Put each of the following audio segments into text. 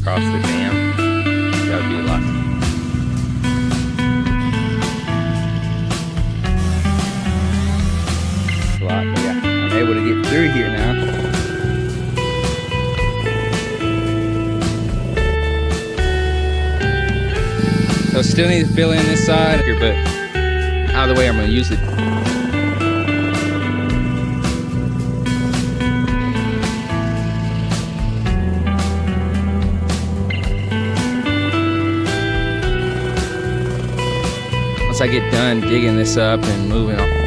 across the dam. That would be a lot. But yeah, I'm able to get through here now. So still need to fill in this side here, but out of the way, I'm going to use it. Once I get done digging this up and moving on.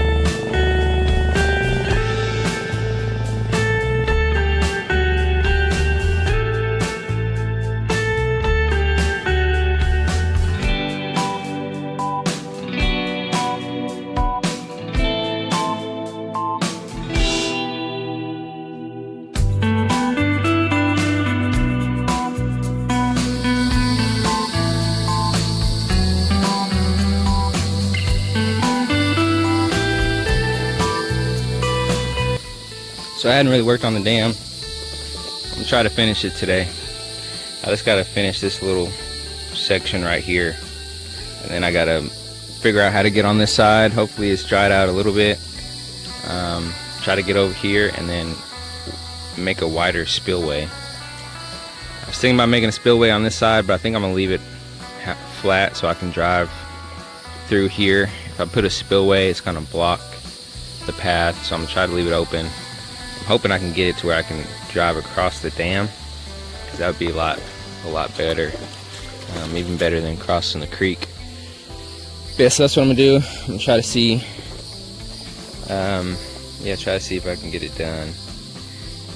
So I hadn't really worked on the dam. I'm gonna try to finish it today. I just gotta finish this little section right here. And then I gotta figure out how to get on this side. Hopefully it's dried out a little bit. Try to get over here and then make a wider spillway. I was thinking about making a spillway on this side, but I think I'm gonna leave it flat so I can drive through here. If I put a spillway, it's gonna block the path, so I'm gonna try to leave it open. I'm hoping I can get it to where I can drive across the dam, because that would be a lot better, even better than crossing the creek. Yeah, so that's what I'm gonna do. I'm gonna try to see, try to see if I can get it done.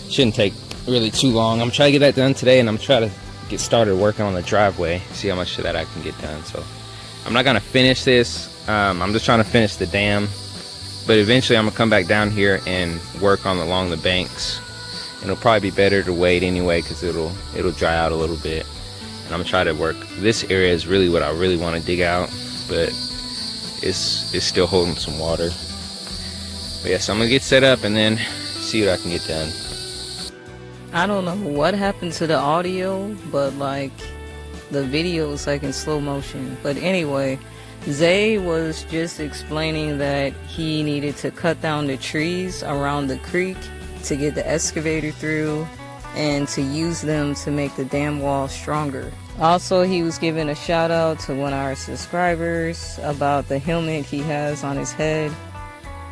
Shouldn't take really too long. I'm gonna try to get that done today, and I'm trying to get started working on the driveway, see how much of that I can get done. So I'm not gonna finish this. I'm just trying to finish the dam. But eventually I'm gonna come back down here and work on along the banks. And it'll probably be better to wait anyway, because it'll dry out a little bit. And I'm gonna try to work. This area is really what I really want to dig out, but it's still holding some water. But yeah, so I'm gonna get set up and then see what I can get done. I don't know what happened to the audio, but like the video is like in slow motion. But anyway, Zay was just explaining that he needed to cut down the trees around the creek to get the excavator through and to use them to make the dam wall stronger. Also, he was giving a shout out to one of our subscribers about the helmet he has on his head.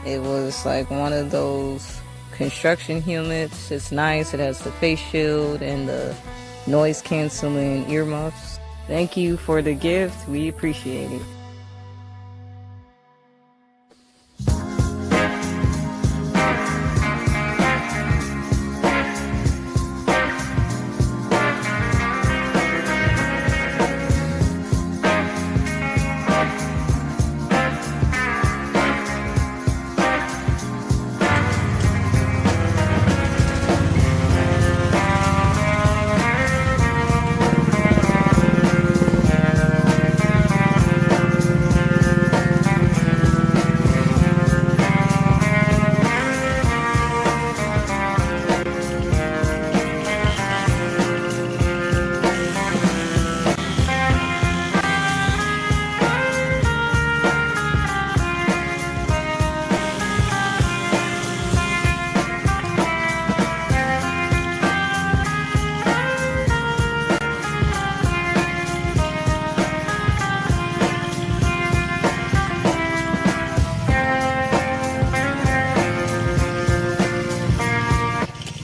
It was like one of those construction helmets. It's nice. It has the face shield and the noise canceling earmuffs. Thank you for the gift. We appreciate it.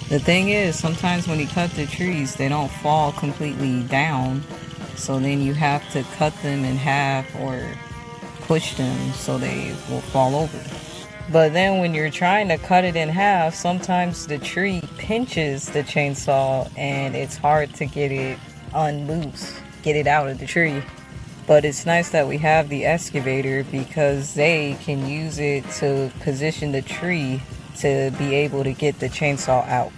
The thing is, sometimes when you cut the trees, they don't fall completely down. So then you have to cut them in half or push them so they will fall over. But then when you're trying to cut it in half, sometimes the tree pinches the chainsaw and it's hard to get it unloose, get it out of the tree. But it's nice that we have the excavator because they can use it to position the tree to be able to get the chainsaw out.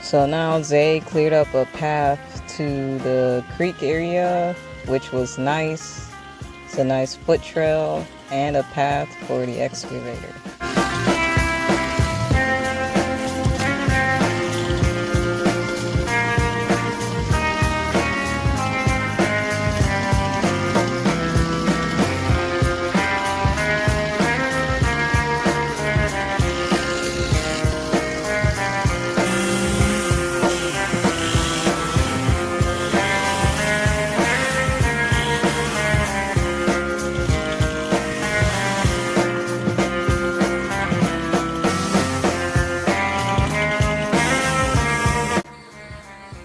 So now Zay cleared up a path to the creek area, which was nice. It's a nice foot trail and a path for the excavator.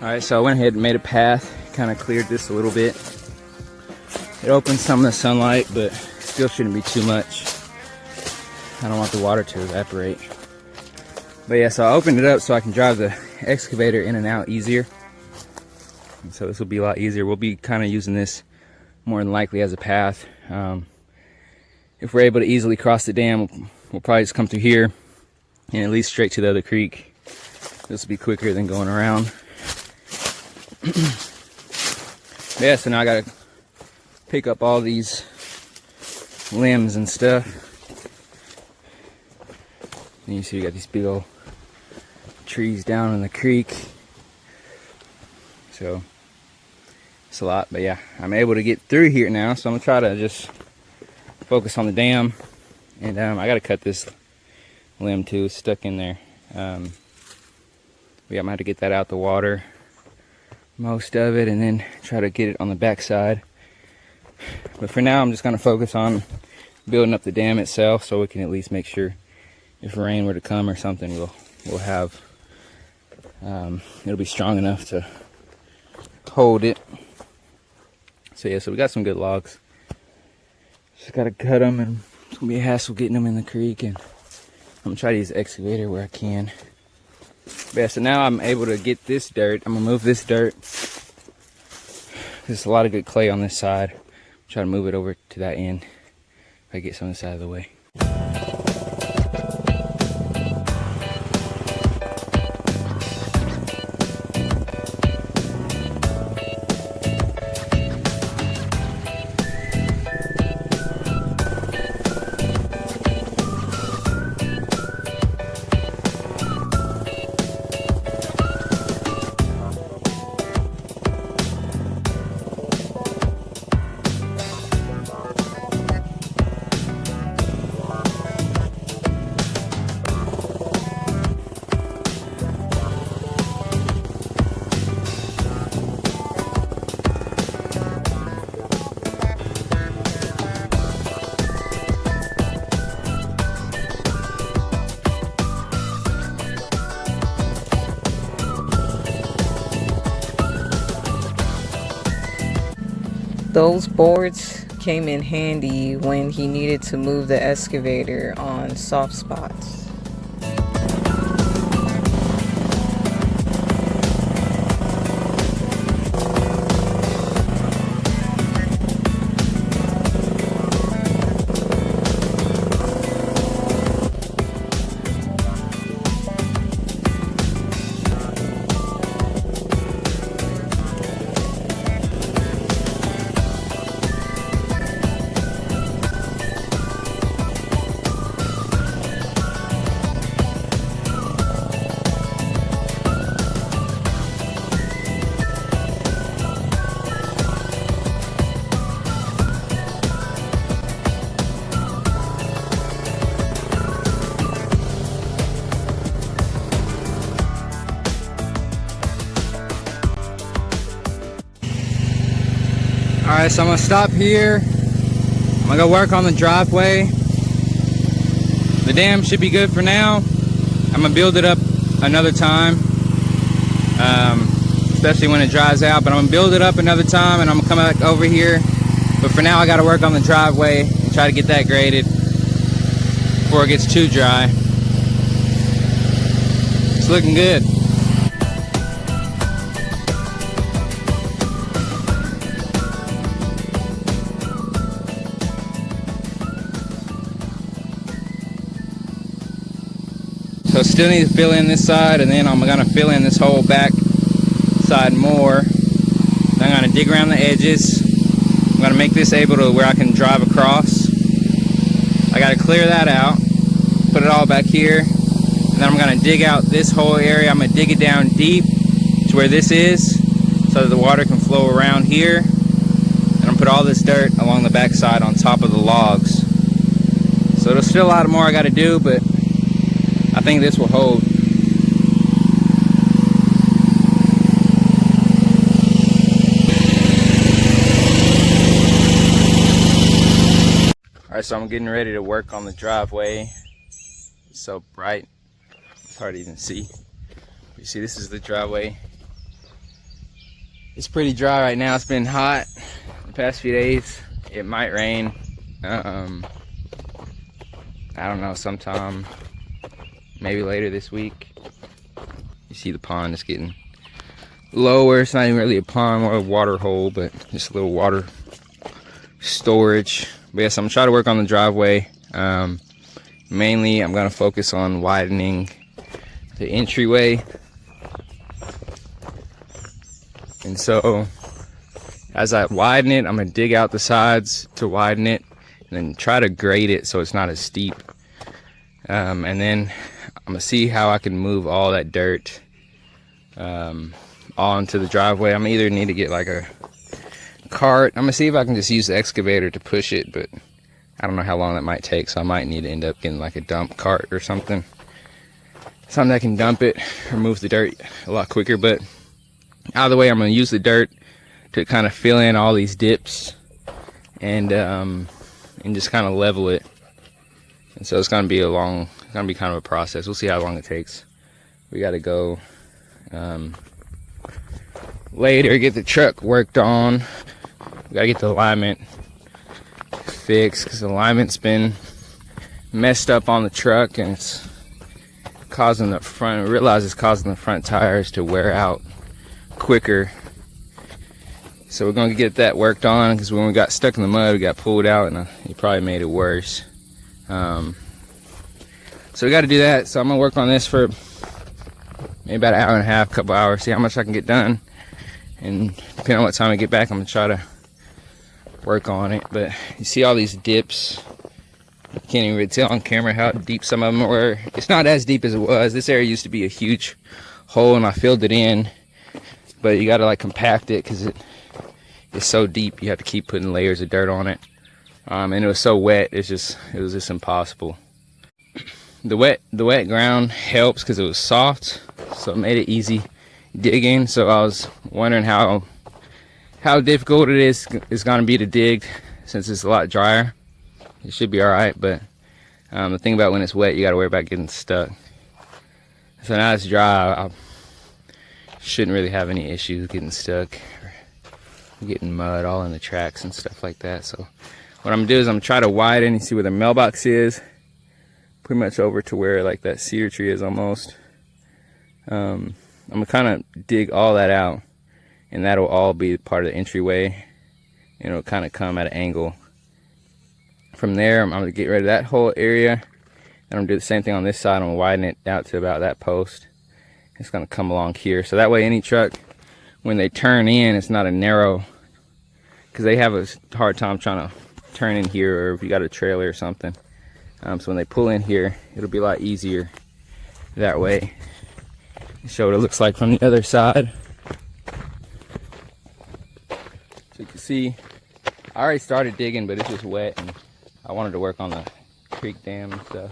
Alright, so I went ahead and made a path, kind of cleared this a little bit. It opens some of the sunlight, but still shouldn't be too much. I don't want the water to evaporate. But yeah, so I opened it up so I can drive the excavator in and out easier. And so this will be a lot easier. We'll be kind of using this more than likely as a path. If we're able to easily cross the dam, we'll probably just come through here and at least straight to the other creek. This will be quicker than going around. Yeah, so now I gotta pick up all these limbs and stuff. And you see we got these big old trees down in the creek. So it's a lot, but yeah, I'm able to get through here now. So I'm gonna try to just focus on the dam. And I gotta cut this limb too, it's stuck in there. Yeah, I'm gonna have to get that out the water, most of it, and then try to get it on the back side. But for now I'm just going to focus on building up the dam itself, so we can at least make sure if rain were to come or something, we'll have it'll be strong enough to hold it. So yeah, so we got some good logs, just got to cut them, and it's gonna be a hassle getting them in the creek. And I'm gonna try to use the excavator where I can. Yeah, so now I'm able to get this dirt. I'm gonna move this dirt. There's a lot of good clay on this side. Try to move it over to that end if I get some of this out of the way. Those boards came in handy when he needed to move the excavator on soft spots. Alright, so I'm gonna stop here. I'm gonna go work on the driveway. The dam should be good for now. I'm gonna build it up another time, especially when it dries out. But I'm gonna build it up another time, and I'm gonna come back over here. But for now, I gotta work on the driveway and try to get that graded before it gets too dry. It's looking good. So still need to fill in this side, and then I'm gonna fill in this whole back side more. I'm gonna dig around the edges. I'm gonna make this able to where I can drive across. I gotta clear that out, put it all back here, and then I'm gonna dig out this whole area. I'm gonna dig it down deep to where this is, so that the water can flow around here. And I'm gonna put all this dirt along the back side on top of the logs. So there's still a lot more I gotta do, but I think this will hold. Alright, so I'm getting ready to work on the driveway. It's so bright, it's hard to even see. You see, this is the driveway. It's pretty dry right now. It's been hot the past few days. It might rain. I don't know, sometime maybe later this week. You see the pond is getting lower. It's not even really a pond, more a water hole, but just a little water storage. But yes, I'm trying to work on the driveway. Mainly I'm gonna focus on widening the entryway. And so as I widen it, I'm gonna dig out the sides to widen it and then try to grade it so it's not as steep. And then I'm gonna see how I can move all that dirt onto the driveway. I'm gonna either need to get like a cart. I'm gonna see if I can just use the excavator to push it, but I don't know how long that might take, so I might need to end up getting like a dump cart or something. Something that can dump it or move the dirt a lot quicker. But either way, I'm gonna use the dirt to kind of fill in all these dips and just kind of level it. And so it's gonna be kind of a process. We'll see how long it takes. We gotta go later, get the truck worked on. We gotta get the alignment fixed because the alignment's been messed up on the truck, and it's causing the front, I realize it's causing the front tires to wear out quicker. So we're gonna get that worked on, because when we got stuck in the mud, we got pulled out, and it probably made it worse. So we got to do that. So I'm gonna work on this for maybe about an hour and a half, couple hours, see how much I can get done, and depending on what time I get back, I'm gonna try to work on it. But you see all these dips, you can't even really tell on camera how deep some of them were. It's not as deep as it was. This area used to be a huge hole, and I filled it in, but you got to like compact it because it's so deep. You have to keep putting layers of dirt on it, and it was so wet. It was just impossible. The wet ground helps because it was soft, so it made it easy digging. So I was wondering how difficult it's going to be to dig since it's a lot drier. It should be all right, but the thing about when it's wet, you got to worry about getting stuck. So now it's dry, I shouldn't really have any issues getting stuck or getting mud all in the tracks and stuff like that. So what I'm gonna do is I'm gonna try to widen and see where the mailbox is, pretty much over to where like that cedar tree is almost. I'm gonna kind of dig all that out, and that'll all be part of the entryway, and it'll kind of come at an angle. From there, I'm gonna get rid of that whole area, and I'm gonna do the same thing on this side. I'm gonna widen it out to about that post. It's gonna come along here, so that way any truck, when they turn in, it's not a narrow, because they have a hard time trying to turn in here, or if you got a trailer or something. So when they pull in here, it'll be a lot easier that way. Show what it looks like from the other side. So you can see, I already started digging, but it's just wet, and I wanted to work on the creek dam and stuff.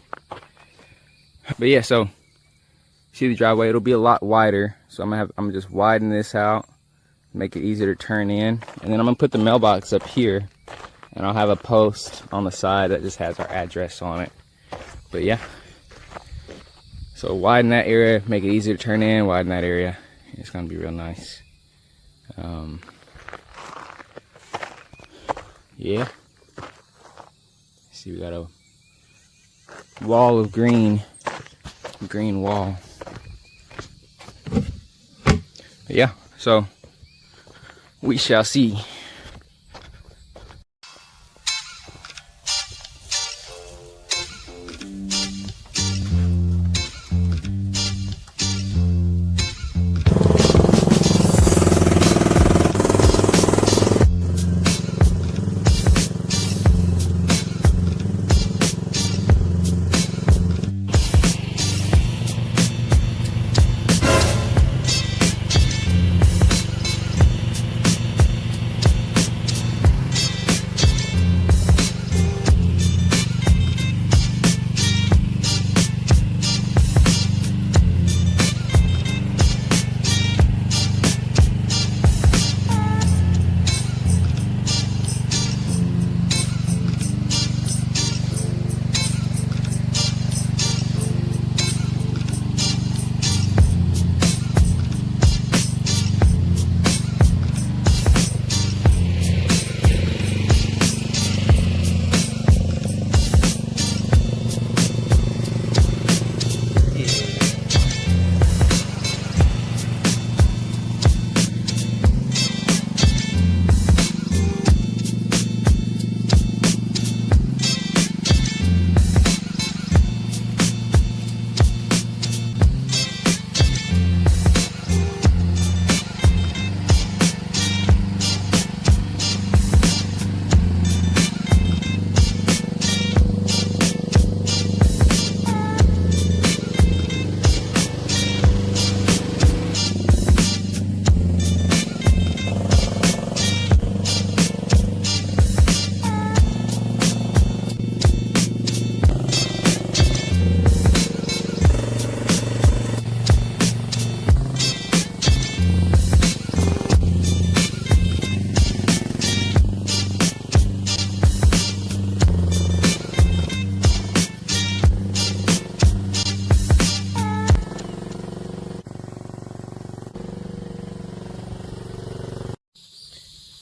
But yeah, so see the driveway, it'll be a lot wider. So I'm gonna just widen this out, make it easier to turn in, and then I'm gonna put the mailbox up here, and I'll have a post on the side that just has our address on it. But yeah, so widen that area, make it easier to turn in, widen that area. It's gonna be real nice. Yeah, see, we got a wall of green wall. But yeah, so we shall see.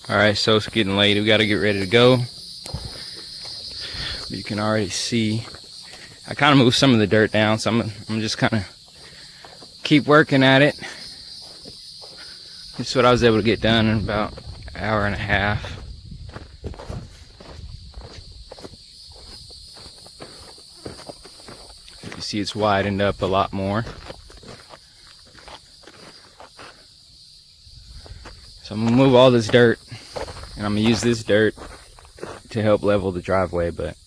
Alright, so it's getting late. We gotta get ready to go. You can already see I kind of moved some of the dirt down, so I'm just kind of keep working at it. This is what I was able to get done in about an hour and a half. You see it's widened up a lot more. So I'm gonna move all this dirt, and I'm gonna use this dirt to help level the driveway, but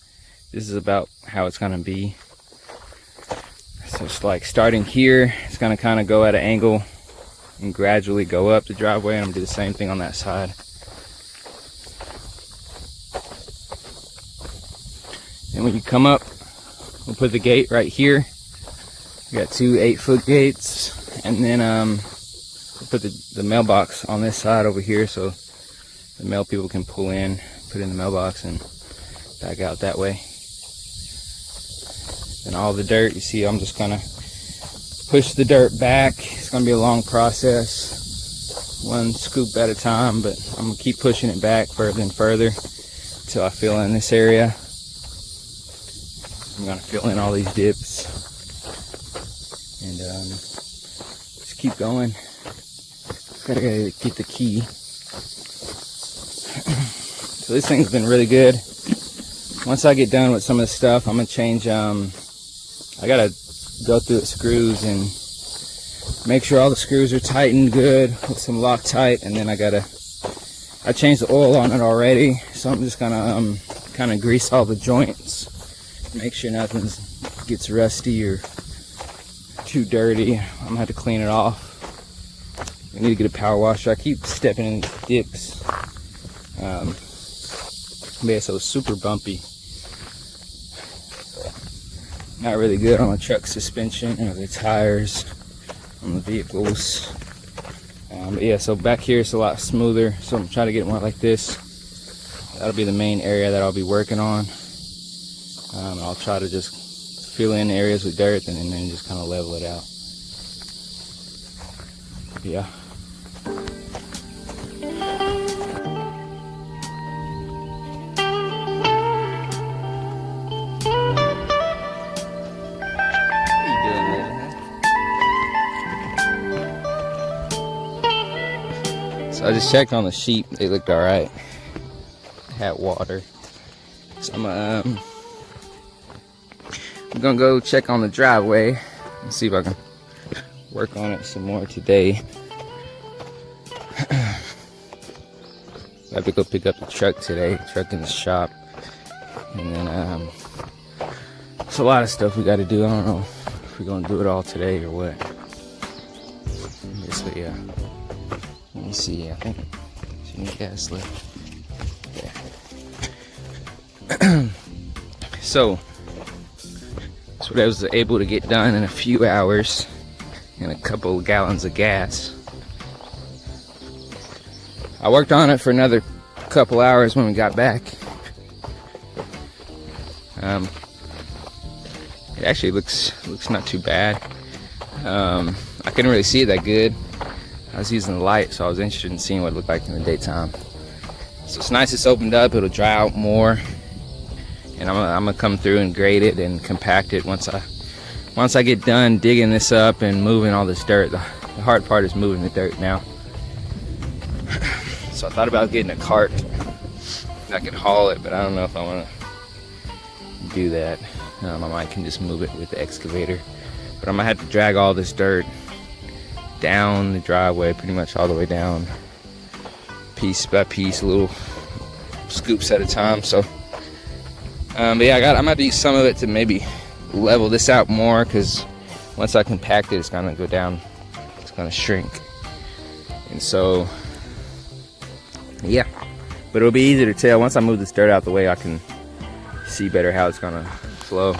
this is about how it's gonna be. So it's like starting here, it's gonna kind of go at an angle and gradually go up the driveway, and I'm gonna do the same thing on that side. And when you come up, we'll put the gate right here. We got two 8-foot gates, and then we'll put the mailbox on this side over here so the mail people can pull in, put it in the mailbox, and back out that way. And all the dirt, you see, I'm just gonna push the dirt back. It's gonna be a long process, one scoop at a time, but I'm gonna keep pushing it back further and further until I fill in this area. I'm gonna fill in all these dips and just keep going. Gotta get the key. So this thing's been really good. Once I get done with some of the stuff, I'm gonna change. I gotta go through the screws and make sure all the screws are tightened good with some Loctite, and then I changed the oil on it already, so I'm just gonna kind of grease all the joints, make sure nothing gets rusty or too dirty. I'm gonna have to clean it off. I need to get a power washer. I keep stepping in dips. Yeah, so it's super bumpy. Not really good on the truck suspension or the tires on the vehicles. But yeah, so back here it's a lot smoother, so I'm trying to get more like this. That'll be the main area that I'll be working on. I'll try to just fill in areas with dirt and then just kind of level it out. Yeah. So I just checked on the sheep, they looked alright. Had water. So I'm gonna go check on the driveway and see if I can work on it some more today. I have to go pick up the truck today, truck in the shop. And then there's a lot of stuff we gotta do. I don't know if we're gonna do it all today or what. So yeah. Let me see, I think there's any gas left. Yeah. So, that's what I was able to get done in a few hours and a couple of gallons of gas. I worked on it for another couple hours when we got back. It actually looks not too bad. I couldn't really see it that good. I was using the light, so I was interested in seeing what it looked like in the daytime. So it's nice it's opened up, it'll dry out more. And I'm gonna come through and grade it and compact it once I get done digging this up and moving all this dirt. The hard part is moving the dirt now. So I thought about getting a cart. I could haul it, but I don't know if I wanna do that. I might can just move it with the excavator. But I'm gonna have to drag all this dirt down the driveway, pretty much all the way down, piece by piece, little scoops at a time. So but yeah, I'm gonna use some of it to maybe level this out more, because once I compact it, it's gonna go down, it's gonna shrink. And so yeah, but it'll be easy to tell once I move this dirt out the way. I can see better how it's gonna flow.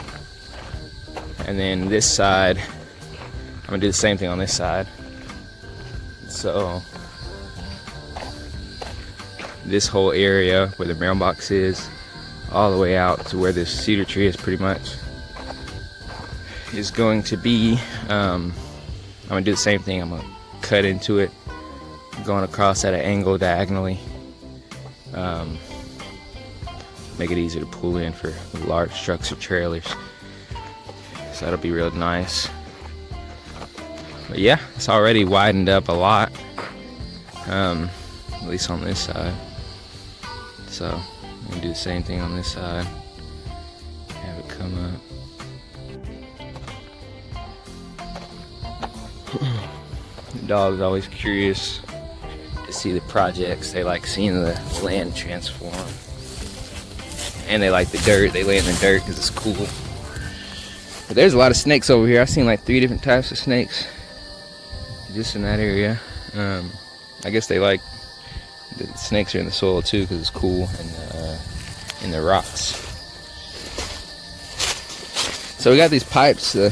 And then this side, I'm gonna do the same thing on this side. So this whole area where the mailbox is, all the way out to where this cedar tree is, pretty much is going to be, I'm gonna do the same thing. I'm gonna cut into it, going across at an angle diagonally, Make it easier to pull in for large trucks or trailers. So that'll be real nice. But yeah, it's already widened up a lot, at least on this side. So I'm gonna do the same thing on this side. Have it come up. The dog's always curious to see the projects. They like seeing the land transform. And they like the dirt. They lay in the dirt because it's cool. But there's a lot of snakes over here. I've seen like 3 different types of snakes just in that area. I guess they like the snakes are in the soil too because it's cool, and in the rocks. So we got these pipes. The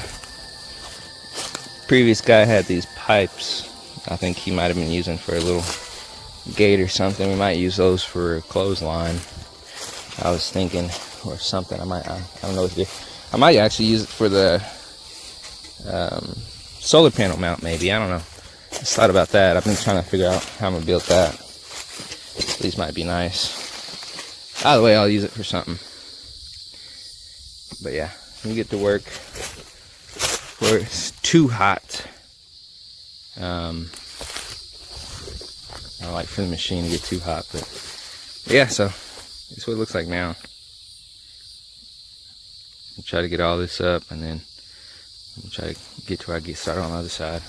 previous guy had these pipes. I think he might have been using for a little gate or something. We might use those for a clothesline, I was thinking, or something. I don't know what to do. I might actually use it for the solar panel mount, maybe. I don't know. I just thought about that. I've been trying to figure out how I'm gonna build that. These might be nice. Either way, I'll use it for something. But yeah, we get to work where it's too hot. I don't like for the machine to get too hot, but yeah, so that's what it looks like now. I'll try to get all this up, and then I'll try to get to where I get started on the other side.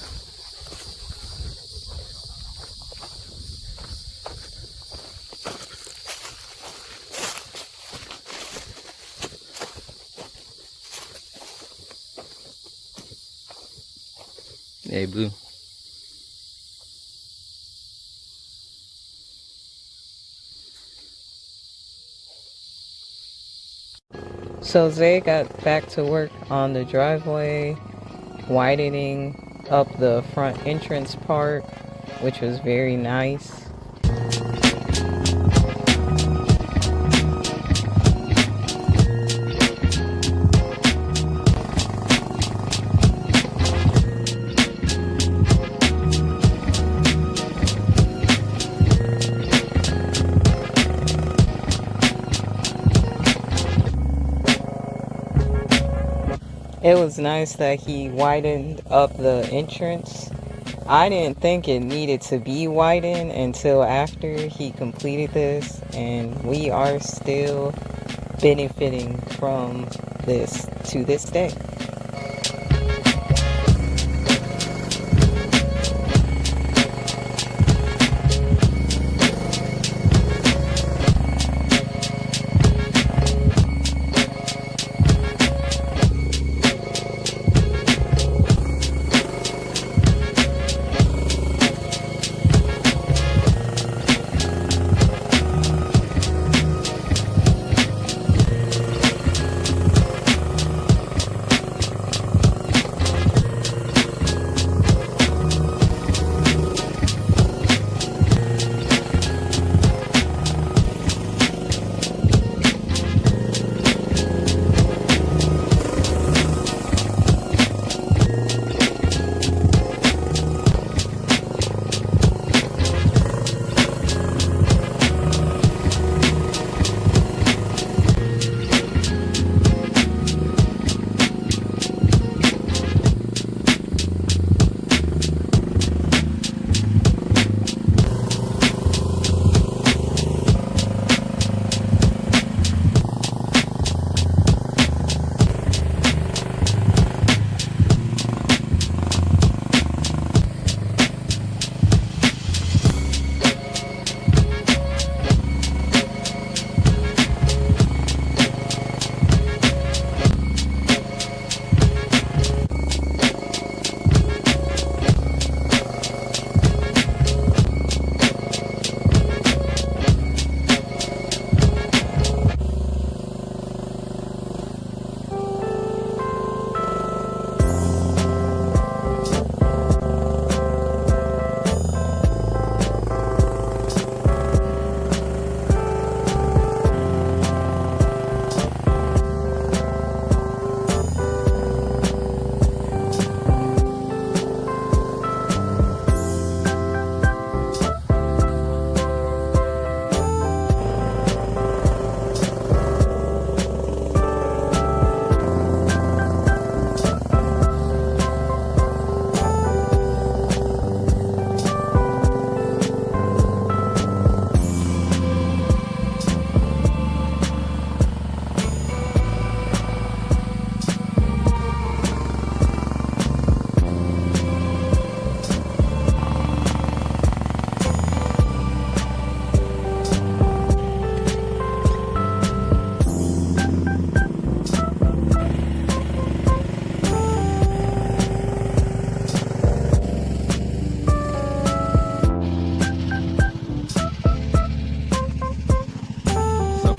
Hey, Blue. So Zay got back to work on the driveway, widening up the front entrance part, which was very nice. It was nice that he widened up the entrance. I didn't think it needed to be widened until after he completed this, and we are still benefiting from this to this day.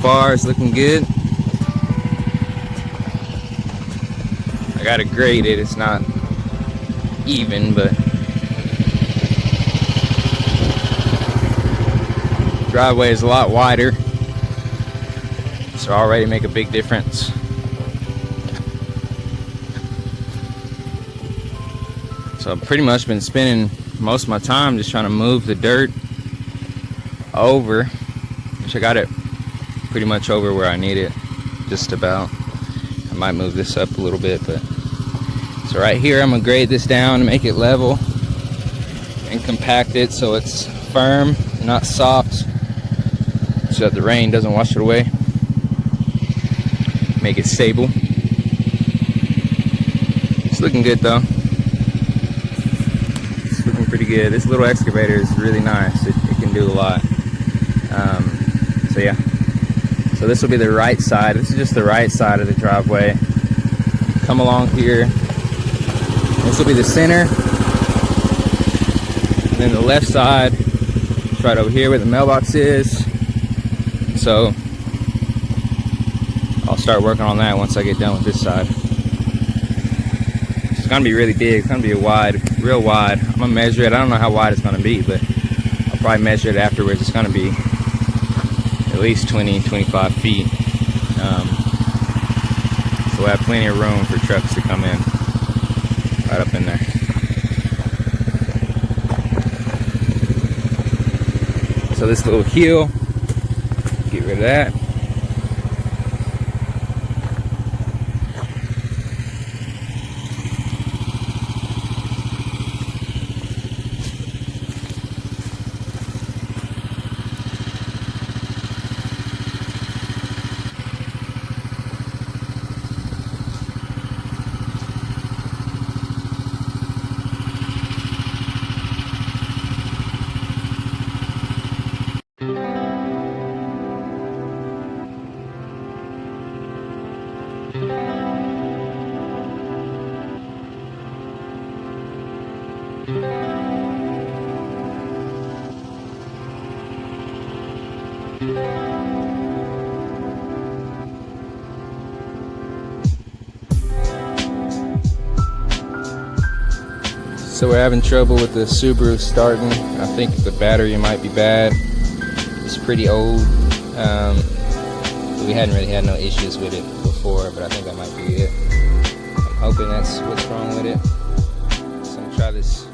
far is looking good. I gotta grade it, it's not even, but driveway is a lot wider, so already make a big difference. So I've pretty much been spending most of my time just trying to move the dirt over, which I got it pretty much over where I need it, just about. I might move this up a little bit, but so right here I'm gonna grade this down and make it level and compact it so it's firm, not soft, so that the rain doesn't wash it away. Make it stable. It's looking good though. It's looking pretty good. This little excavator is really nice. It can do a lot. So yeah. So this will be the right side. This is just the right side of the driveway. Come along here. This will be the center. And then the left side is right over here where the mailbox is. So I'll start working on that once I get done with this side. It's gonna be really big. It's gonna be a wide, real wide. I'm gonna measure it. I don't know how wide it's gonna be, but I'll probably measure it afterwards. It's gonna be at least 20-25 feet. So we'll have plenty of room for trucks to come in right up in there. So this little hill, get rid of that. So we're having trouble with the Subaru starting. I think the battery might be bad. It's pretty old. We hadn't really had no issues with it before, but I think that might be it. I'm hoping that's what's wrong with it. So I'm gonna try this.